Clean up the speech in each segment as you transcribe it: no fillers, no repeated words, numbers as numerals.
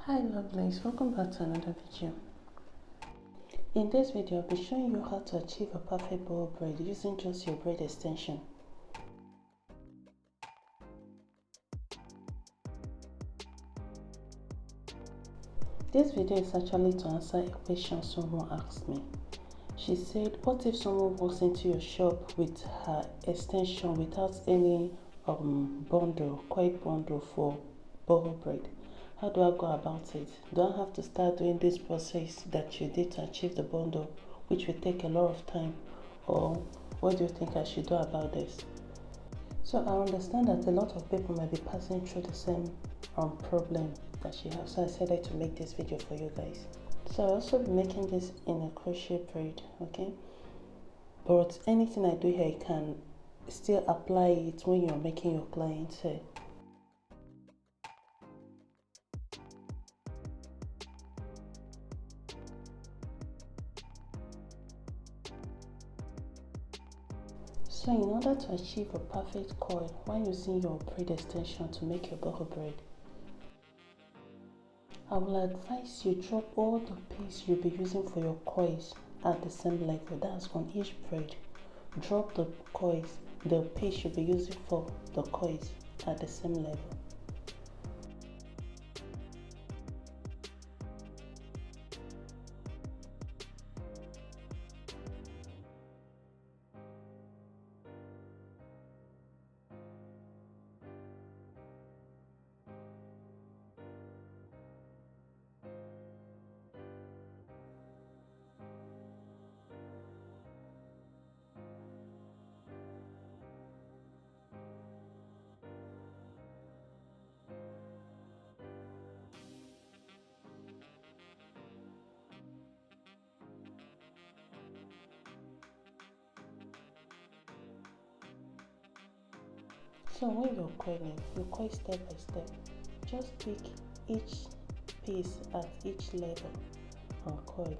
Hi lovelies, welcome back to another video. In this video, I'll be showing you how to achieve a perfect boho braid using just your braid extension. This video is actually to answer a question someone asked me. She said, what if someone walks into your shop with her extension without any quick bundle for boho braid? How do I go about it? Do I have to start doing this process that you did to achieve the bundle, which will take a lot of time? Or what do you think I should do about this? So I understand that a lot of people might be passing through the same problem that she has. So I decided to make this video for you guys. So I'll also be making this in a crochet braid, okay? But anything I do here, you can still apply it when you're making your client's hair. So in order to achieve a perfect coil when using your braid extension to make your boho braid, I will advise you drop all the piece you'll be using for your coils at the same level. That's on each braid. Drop the coils, the piece you'll be using for the coils at the same level. So when you're coiling, you coil step by step. Just pick each piece at each level and coil.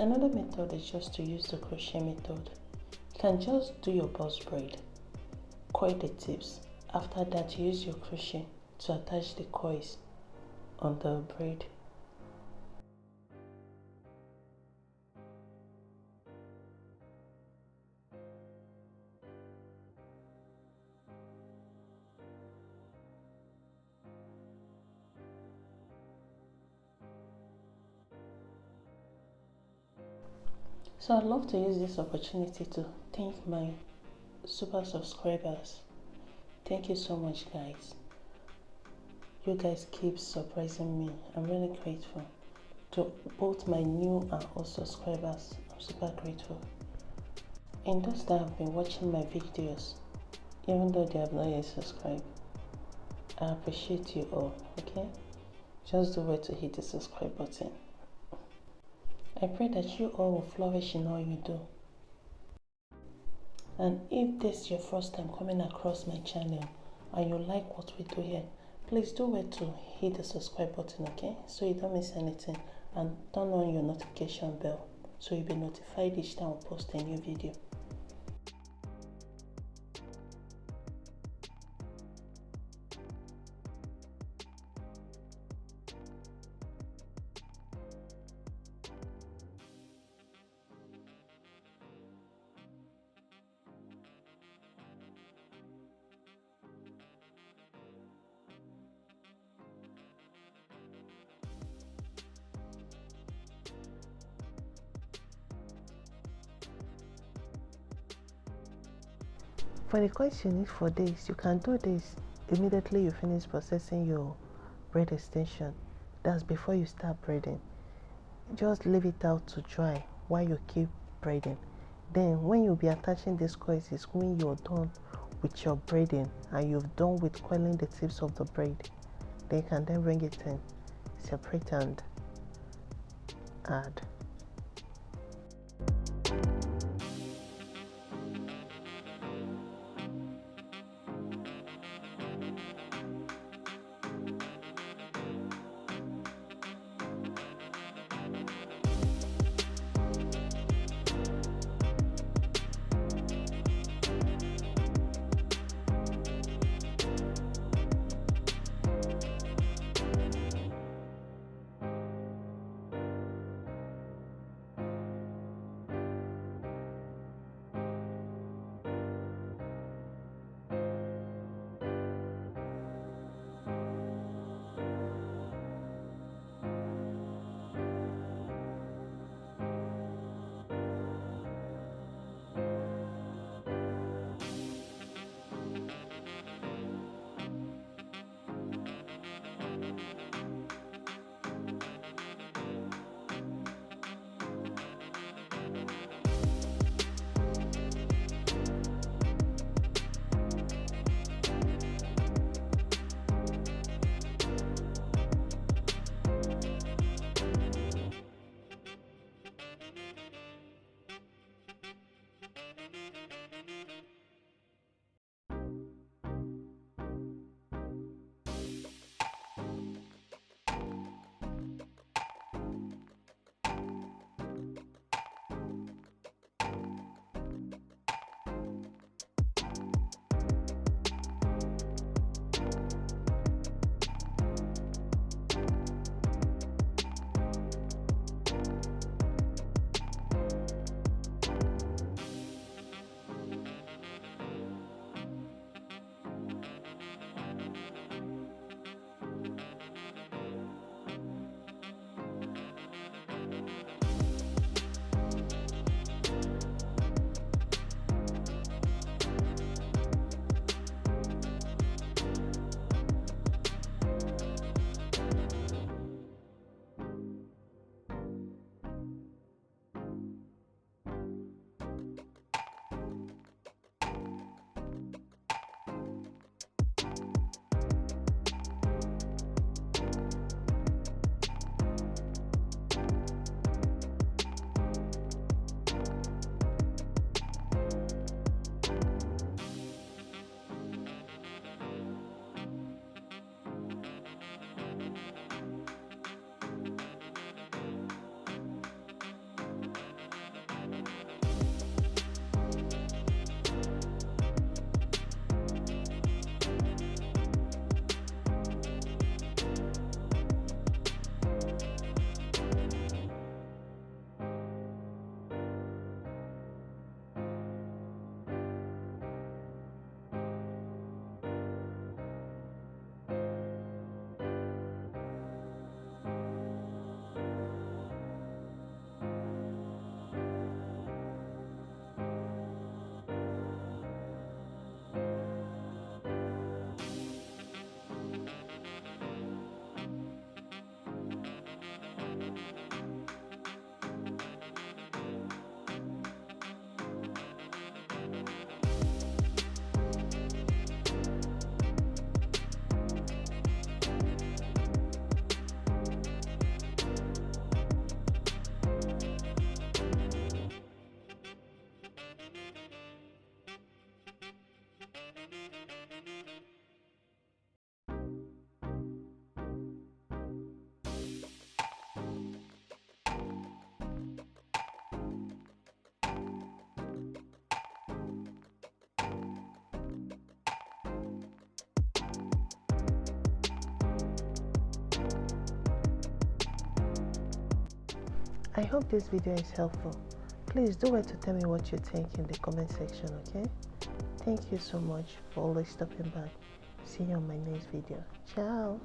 Another method is just to use the crochet method. You can just do your boss braid, coil the tips. After that, you use your crochet to attach the coils on the braid. So I'd love to use this opportunity to thank my super subscribers. Thank you so much, guys. You guys keep surprising me. I'm really grateful. To both my new and old subscribers, I'm super grateful. And those that have been watching my videos, even though they have not yet subscribed, I appreciate you all, okay? Just do well to hit the subscribe button. I pray that you all will flourish in all you do. And if this is your first time coming across my channel and you like what we do here, please do wait to hit the subscribe button, okay? So you don't miss anything, and turn on your notification bell so you'll be notified each time I post a new video. For the coins you need for this, you can do this immediately you finish processing your braid extension. That's before you start braiding. Just leave it out to dry while you keep braiding. Then when you'll be attaching these coils is when you're done with your braiding and you've done with coiling the tips of the braid. Then you can then bring it in, separate and add. I hope this video is helpful. Please do well to tell me what you think in the comment section, okay? Thank you so much for always stopping by. See you on my next video. Ciao.